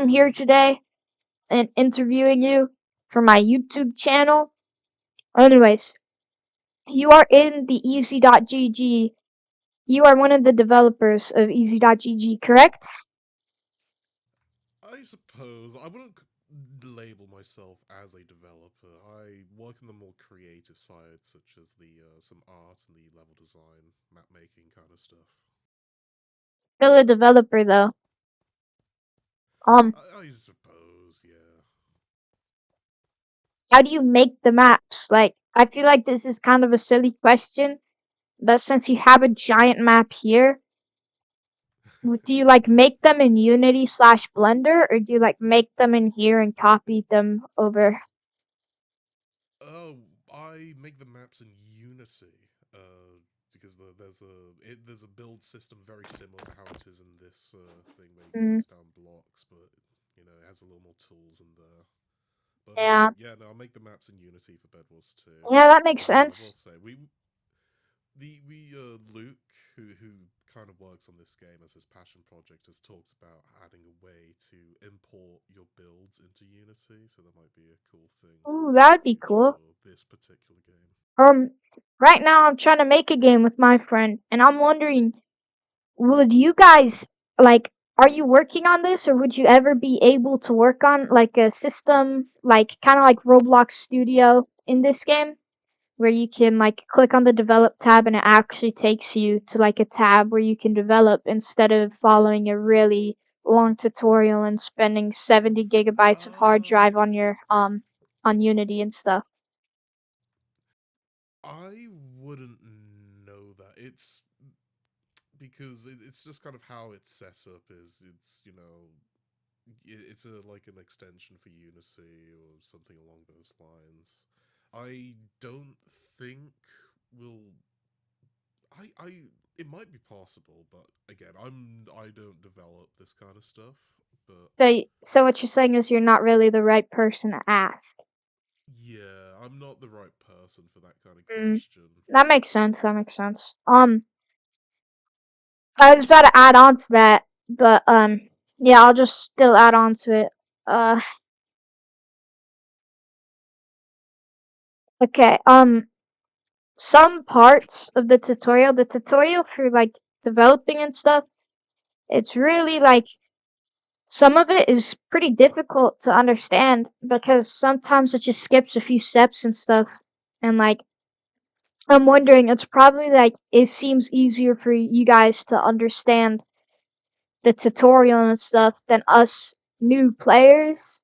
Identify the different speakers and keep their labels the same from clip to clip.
Speaker 1: I'm here today and interviewing you for my YouTube channel. Anyways, you are in the easy.gg. You are one of the developers of easy.gg, correct?
Speaker 2: I suppose I wouldn't label myself as a developer. I work in the more creative side, such as the some art and the level design, map making kind of stuff.
Speaker 1: Still a developer though. Um,
Speaker 2: I suppose, yeah.
Speaker 1: how do you make the maps? Like, I feel like this is kind of a silly question, but since you have a giant map here, do you like make them in Unity slash Blender, or do you like make them in here and copy them over?
Speaker 2: Oh, I make the maps in Unity, because there's a build system very similar to how it is in this thing where you
Speaker 1: Mm,
Speaker 2: place down blocks, but it has a little more tools in there. But
Speaker 1: yeah,
Speaker 2: yeah, no, I'll make the maps in Unity for Bedwars too.
Speaker 1: yeah, that makes
Speaker 2: Although I will
Speaker 1: sense.
Speaker 2: say we Luke, who kind of works on this game as his passion project, has talked about adding a way to import your builds into Unity, so that might be a cool thing
Speaker 1: Ooh,
Speaker 2: in
Speaker 1: that
Speaker 2: the
Speaker 1: would be
Speaker 2: future
Speaker 1: cool.
Speaker 2: for this particular game.
Speaker 1: Um, right now I'm trying to make a game with my friend, and I'm wondering, would you guys like? Are you working on this, or would you ever be able to work on like a system, like kind of like Roblox Studio in this game, where you can like click on the develop tab and it actually takes you to like a tab where you can develop instead of following a really long tutorial and spending 70 gigabytes of hard drive
Speaker 2: Um,
Speaker 1: on your on Unity and stuff.
Speaker 2: I wouldn't know that. It's because it's just kind of how it's set up. It's it's a like an extension for Unity or something along those lines. I don't think we'll. I it might be possible, but again, I don't develop this kind of stuff. But
Speaker 1: So what you're saying is you're not really the right person to ask.
Speaker 2: yeah, I'm not the right person for that kind of
Speaker 1: Mm,
Speaker 2: question.
Speaker 1: that makes sense. That makes sense. I was about to add on to that, but yeah, I'll just still add on to it. Uh, okay. Some parts of the tutorial for like developing and stuff, it's really like some of it is pretty difficult to understand because sometimes it just skips a few steps and stuff, and like I'm wondering, it's probably like it seems easier for you guys to understand the tutorial and stuff than us new players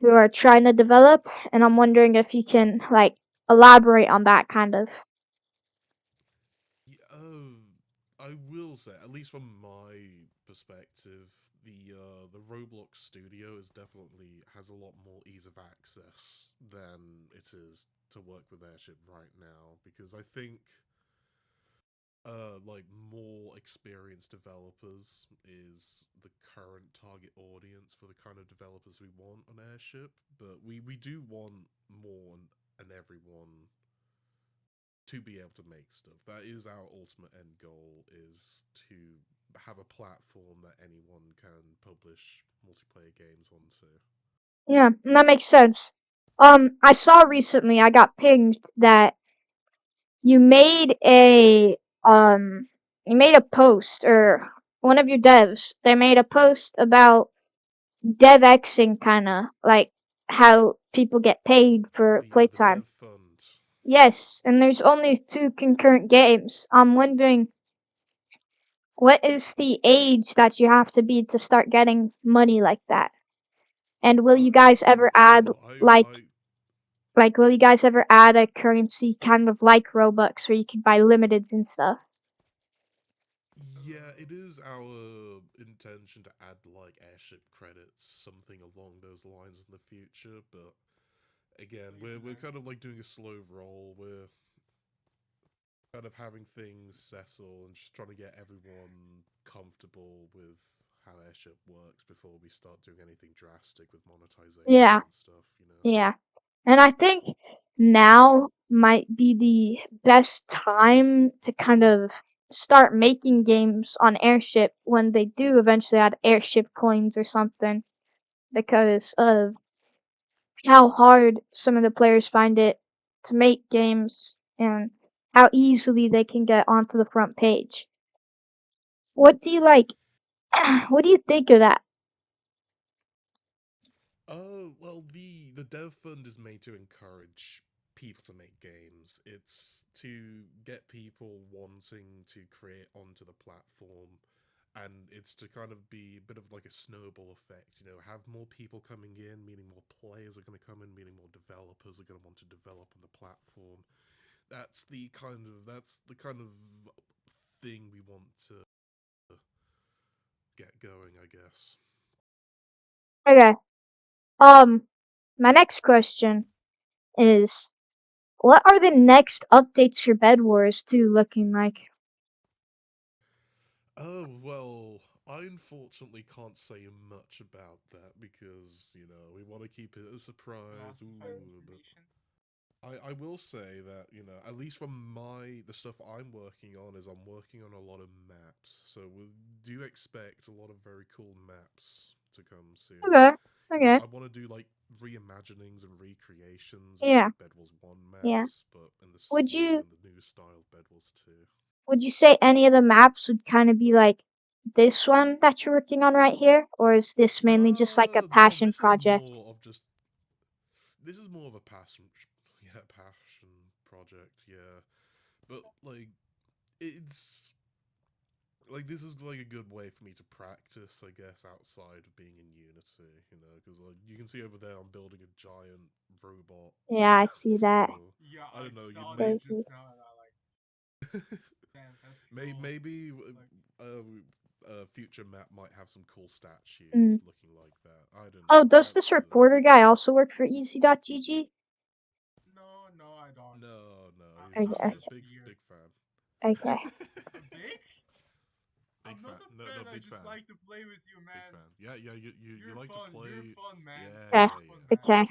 Speaker 1: who are trying to develop, and I'm wondering if you can like elaborate on that kind of.
Speaker 2: Yeah, I will say, at least from my perspective, the Roblox Studio is definitely has a lot more ease of access than it is to work with Airship right now, because I think like more experienced developers is the current target audience for the kind of developers we want on Airship, but we do want more and everyone to be able to make stuff. That is our ultimate end goal, is to have a platform that anyone can publish multiplayer games onto.
Speaker 1: Yeah, that makes sense. I saw recently I got pinged that you made a you made a post, or one of your devs they made a post about DevXing, kind of like how people get paid for
Speaker 2: The
Speaker 1: playtime.
Speaker 2: dev fund.
Speaker 1: Yes, and there's only two concurrent games. I'm wondering, what is the age that you have to be to start getting money like that? And will you guys
Speaker 2: I'm
Speaker 1: ever
Speaker 2: not
Speaker 1: add
Speaker 2: sure.
Speaker 1: like
Speaker 2: I
Speaker 1: will you guys ever add a currency kind of like Robux where you can buy limiteds and stuff?
Speaker 2: Yeah, it is our intention to add like airship credits, something along those lines in the future. But again, we're kind of like doing a slow roll. We're kind of having things settle and just trying to get everyone comfortable with how airship works before we start doing anything drastic with monetization
Speaker 1: Yeah,
Speaker 2: and stuff, you know.
Speaker 1: yeah. And I think now might be the best time to kind of start making games on Airship when they do eventually add Airship coins or something. because of how hard some of the players find it to make games and how easily they can get onto the front page. What do you like? What do you think of that?
Speaker 2: Oh, well, the dev fund is made to encourage people to make games. It's to get people wanting to create onto the platform, and it's to kind of be a bit of like a snowball effect, have more people coming in, meaning more players are going to come in, meaning more developers are going to want to develop on the platform. That's the kind of thing we want to get going, I guess.
Speaker 1: Okay. Um, my next question is, what are the next updates for bedwars 2 looking like?
Speaker 2: Oh, well, I unfortunately can't say much about that because, we want to keep it a surprise.
Speaker 3: Classified
Speaker 2: But
Speaker 3: information.
Speaker 2: I will say that, at least from the stuff I'm working on is I'm working on a lot of maps. So we do expect a lot of very cool maps to come soon.
Speaker 1: Okay. Okay.
Speaker 2: I want to do like reimaginings and recreations of
Speaker 1: Yeah.
Speaker 2: like Bedwars 1
Speaker 1: Yeah.
Speaker 2: maps, but
Speaker 1: Would you
Speaker 2: in the new style of Bedwars 2.
Speaker 1: would you say any of the maps would kind of be like this one that you're working on right here, or is this mainly just like a
Speaker 2: Well,
Speaker 1: passion project?
Speaker 2: this is more of a passion, yeah, passion project, yeah. But like, it's like this is like a good way for me to practice, I guess, outside of being in Unity, because like you can see over there, I'm building a giant robot.
Speaker 1: Yeah, I see
Speaker 2: So
Speaker 1: that.
Speaker 3: Yeah,
Speaker 2: I
Speaker 3: I
Speaker 2: don't know, you
Speaker 3: saw
Speaker 2: may
Speaker 3: that just
Speaker 1: Crazy.
Speaker 3: now, and I like fantastical.
Speaker 2: maybe uh, a future map might have some cool
Speaker 1: Mm.
Speaker 2: statues looking like that. I don't
Speaker 1: Oh,
Speaker 2: know.
Speaker 1: does this
Speaker 2: That's the
Speaker 1: reporter guy also work for easy.gg?
Speaker 3: No, no, I don't.
Speaker 2: No, he's
Speaker 3: I'm
Speaker 1: Okay.
Speaker 3: just
Speaker 2: big
Speaker 3: here.
Speaker 2: big fan.
Speaker 1: Okay.
Speaker 3: A big?
Speaker 2: Big
Speaker 3: I'm
Speaker 2: fan.
Speaker 3: not a
Speaker 2: No,
Speaker 3: fan. I
Speaker 2: big
Speaker 3: just
Speaker 2: fan.
Speaker 3: like to play with you,
Speaker 2: Big
Speaker 3: man.
Speaker 2: fan. Yeah, yeah. You
Speaker 3: You're
Speaker 2: like to
Speaker 3: fun. You're
Speaker 2: play.
Speaker 3: fun, man.
Speaker 2: Yeah,
Speaker 1: Okay.
Speaker 3: You're
Speaker 2: yeah,
Speaker 3: fun, man.
Speaker 1: Okay.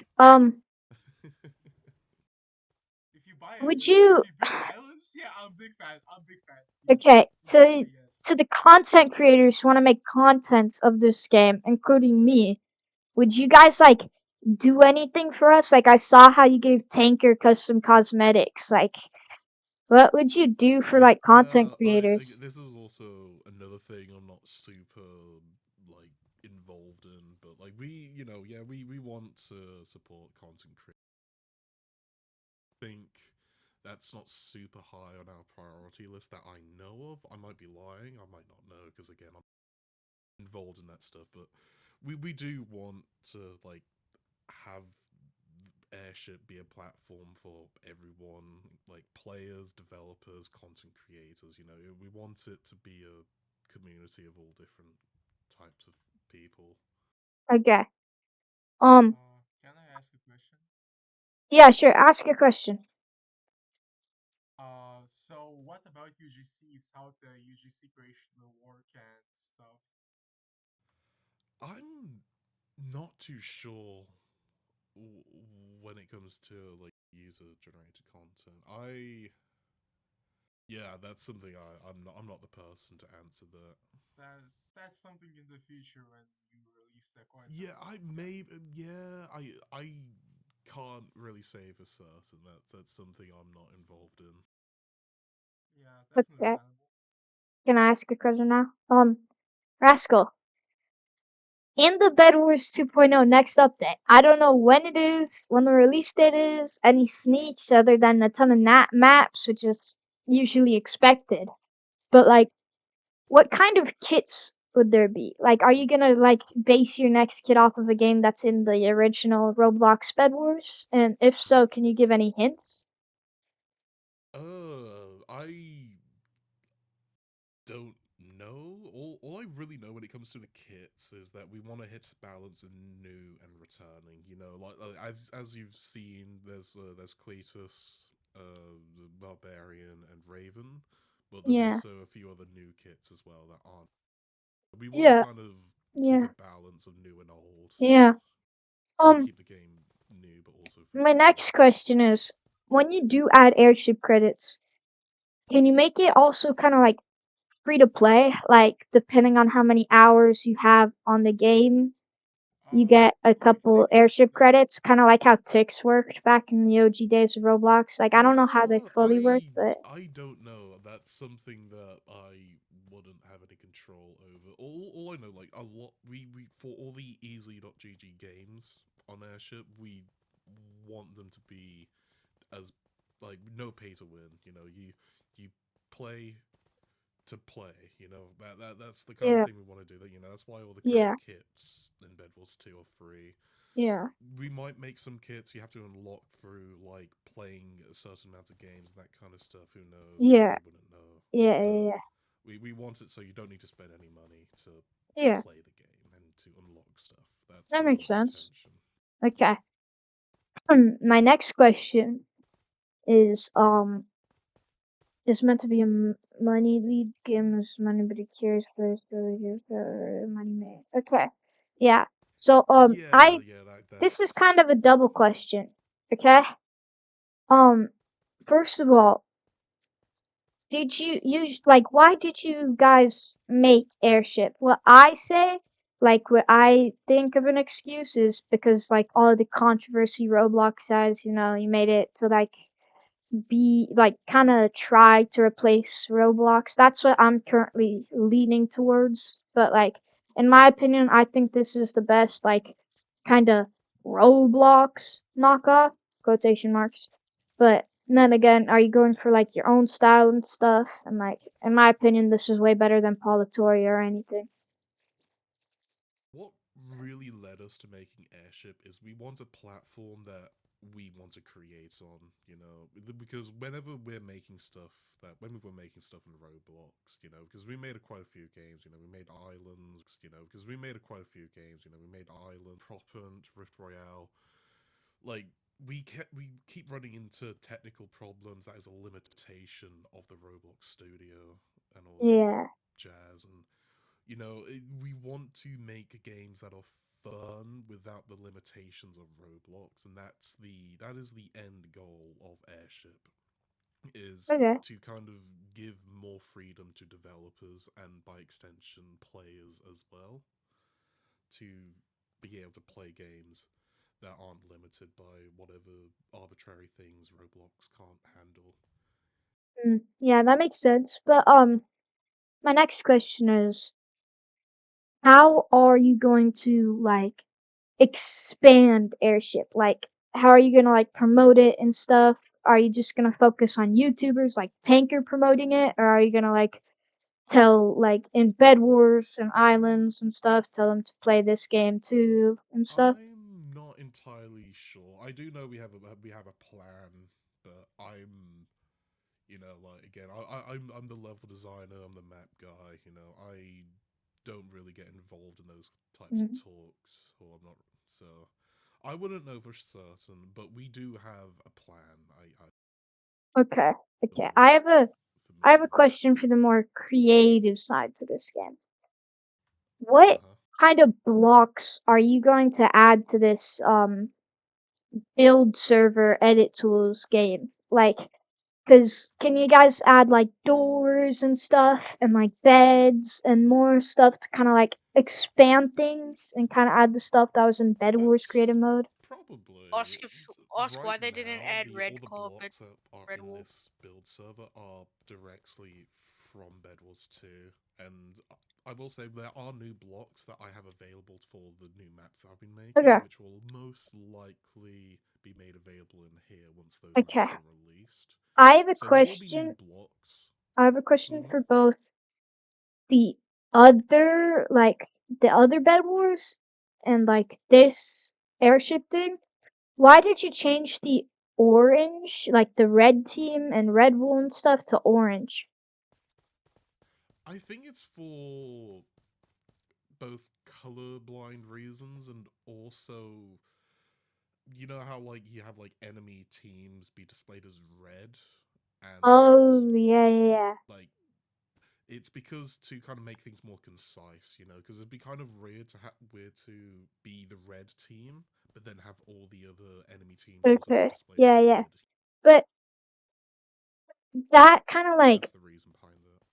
Speaker 3: If
Speaker 1: Would you
Speaker 3: you build islands, yeah, I'm big fan. I'm big fan. Yes,
Speaker 1: okay,
Speaker 3: definitely yes.
Speaker 1: to the content creators who want to make content of this game, including me, would you guys like do anything for us? Like I saw how you gave Tanker custom cosmetics. Like what would you do for like content creators?
Speaker 2: this is also another thing I'm not super like involved in, but like yeah, we want to support content creators. Think that's not super high on our priority list that I know of. I might be lying. I might not know because again, I'm involved in that stuff, but we do want to like have airship be a platform for everyone, like players, developers, content creators. We want it to be a community of all different types of people.
Speaker 1: Okay.
Speaker 3: Can I ask a question?
Speaker 1: Yeah, sure. Ask your question.
Speaker 3: So what about UGCs? How the UGC creation will work and stuff?
Speaker 2: I'm not too sure when it comes to like user generated content. Yeah, that's something I'm not the person to answer that.
Speaker 3: That that's something in the future when you release the content
Speaker 2: Yeah,
Speaker 3: stuff. Yeah,
Speaker 2: I can't really say for certain. That's something I'm not involved in.
Speaker 3: yeah, that's
Speaker 1: Okay.
Speaker 3: understandable.
Speaker 1: Can I ask a question now? Rascal. In the Bed Wars 2.0 next update, I don't know when it is, when the release date is, any sneaks other than a ton of maps, which is usually expected. But like, what kind of kits would there be? Like, are you gonna like base your next kit off of a game that's in the original Roblox Bed Wars? And if so, can you give any hints?
Speaker 2: I don't know. All I really know when it comes to the kits is that we want to hit balance in new and returning. Like as you've seen, there's Cletus, the Barbarian, and Raven, but there's
Speaker 1: Yeah,
Speaker 2: also a few other new kits as well that aren't. We want to
Speaker 1: yeah,
Speaker 2: kind of keep
Speaker 1: yeah,
Speaker 2: a balance of new and old.
Speaker 1: yeah.
Speaker 2: Want to
Speaker 1: Um,
Speaker 2: keep the game new, but also
Speaker 1: my
Speaker 2: familiar.
Speaker 1: next question is, when you do add airship credits, can you make it also kind of like free to play, like depending on how many hours you have on the game? you get a
Speaker 3: I
Speaker 1: couple
Speaker 3: think
Speaker 1: airship credits, kind of like how ticks worked back in the OG days of Roblox. Like I don't know how they fully work, but
Speaker 2: I don't know. That's something that I wouldn't have any control over. All I know, like a lot, we for all the easy.gg games on Airship, we want them to be as like no pay to win. You know, you play to play. You know that's the kind of
Speaker 1: yeah,
Speaker 2: thing we want to do. That you know that's why all the current
Speaker 1: yeah,
Speaker 2: kits in Bedwars 2 are free.
Speaker 1: yeah,
Speaker 2: We might make some kits you have to unlock through like playing a certain amount of games and that kind of stuff. Who knows?
Speaker 1: yeah,
Speaker 2: I wouldn't know,
Speaker 1: yeah,
Speaker 2: but
Speaker 1: yeah,
Speaker 2: we want it so you don't need to spend any money to
Speaker 1: yeah.
Speaker 2: play the game and to unlock stuff. That's
Speaker 1: That
Speaker 2: the
Speaker 1: makes sense.
Speaker 2: intention.
Speaker 1: Okay. My next question is it's meant to be a money lead game. Is money, but it curious first. Money made. Okay. Yeah. So
Speaker 2: Yeah, yeah,
Speaker 1: this is
Speaker 2: that's
Speaker 1: kind of a double question. Okay. Um, first of all, did you like why did you guys make airship? What I say, like what I think of an excuse is because like all of the controversy Roblox has, you made it to like be like kind of try to replace Roblox. That's what I'm currently leaning towards. But like in my opinion, I think this is the best like kind of Roblox knockoff quotation marks. But then again, are you going for like your own style and stuff? And like in my opinion, this is way better than Politoria or anything.
Speaker 2: what really led us to making Airship is we want a platform that we want to create on, you know, because when we were making stuff in Roblox, you know, because we made quite a few games, you know, we made Islands, you know, because we made quite a few games, you know, we made Island, Propant, Rift Royale, like we keep running into technical problems that is a limitation of the Roblox studio and all that
Speaker 1: Yeah.
Speaker 2: jazz and you know, we want to make games that are fun without the limitations of Roblox, and that is the end goal of Airship is
Speaker 1: Okay.
Speaker 2: to kind of give more freedom to developers and by extension players as well to be able to play games that aren't limited by whatever arbitrary things Roblox can't handle.
Speaker 1: Yeah, that makes sense. But my next question is, how are you going to like expand airship? Like, how are you gonna like promote it and stuff? Are you just gonna focus on YouTubers like Tanker promoting it, or are you gonna like tell like in bedwars and islands and stuff, tell them to play this game too and stuff?
Speaker 2: I'm not entirely sure. I do know we have a plan, but you know, like again, I'm the level designer, I'm the map guy. You know, I don't really get involved in those types of
Speaker 1: Mhm.
Speaker 2: talks, or I'm not. So I wouldn't know for certain, but we do have a plan. I
Speaker 1: Okay, okay.
Speaker 2: more
Speaker 1: I have a
Speaker 2: familiar with.
Speaker 1: question for the more creative side to this game. What
Speaker 2: Uh-huh.
Speaker 1: kind of blocks are you going to add to this build server edit tools game? Like, cause can you guys add like doors and stuff and like beds and more stuff to kind of like expand things and kind of add the stuff that was in Bed Wars creative
Speaker 2: That's
Speaker 1: mode?
Speaker 2: probably
Speaker 4: Ask
Speaker 2: right
Speaker 4: why they didn't
Speaker 2: now.
Speaker 4: add
Speaker 2: The all
Speaker 4: red
Speaker 2: the
Speaker 4: carpet,
Speaker 2: blocks that are
Speaker 4: red
Speaker 2: in
Speaker 4: wool.
Speaker 2: this build server are directly from Bedwars 2, and I will say there are new blocks that I have available for the new maps I've been making,
Speaker 1: Okay,
Speaker 2: which will most likely be made available in here once those
Speaker 1: okay.
Speaker 2: maps are released.
Speaker 1: I have a
Speaker 2: So there will be new
Speaker 1: question.
Speaker 2: blocks.
Speaker 1: I have a question
Speaker 2: Hmm.
Speaker 1: for both the the other Bed Wars and like this airship thing. Why did you change the orange, like the red team and red wool and stuff, to orange?
Speaker 2: I think it's for both colorblind reasons and also you know how like you have like enemy teams be displayed as red and
Speaker 1: Oh, yeah, yeah, yeah.
Speaker 2: like it's because to kind of make things more concise, you know, because it'd be kind of weird to be the red team, but then have all the other enemy teams also be
Speaker 1: Okay.
Speaker 2: displayed as
Speaker 1: Yeah, yeah.
Speaker 2: red.
Speaker 1: But that kind of like
Speaker 2: That's the reason behind that.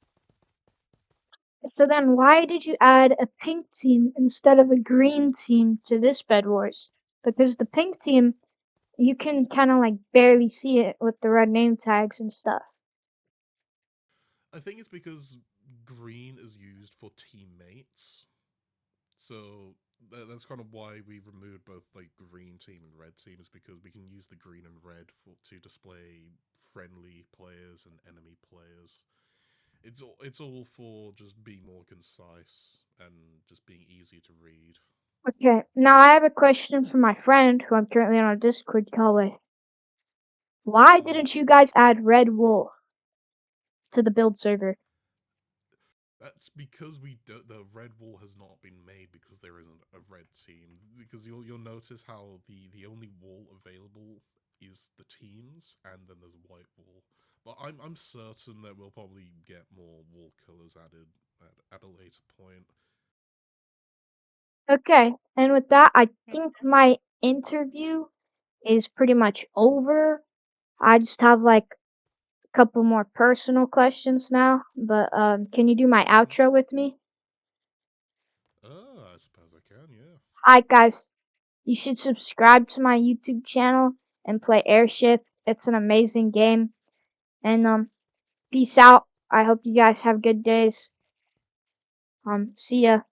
Speaker 1: So then why did you add a pink team instead of a green team to this bedwars? Because the pink team, you can kind of like barely see it with the red name tags and stuff.
Speaker 2: I think it's because green is used for teammates, so that's kind of why we removed both like green team and red team, is because we can use the green and red to display friendly players and enemy players. It's all for just being more concise and just being easy to read.
Speaker 1: Okay, now I have a question from my friend who I'm currently on a Discord call with. Why
Speaker 2: Mhm.
Speaker 1: didn't you guys add red wool to the build server?
Speaker 2: That's because the red wall has not been made because there isn't a red team. Because you'll notice how the only wall available is the teams, and then there's white wall. But I'm certain that we'll probably get more wall colors added at a later point.
Speaker 1: Okay, and with that, I think my interview is pretty much over. I just have like a couple more personal questions now, but can you do my
Speaker 2: Hmm.
Speaker 1: outro with me?
Speaker 2: I suppose I can, yeah.
Speaker 1: Alright, guys, you should subscribe to my YouTube channel and play Airship. It's an amazing game. And peace out. I hope you guys have good days. See ya.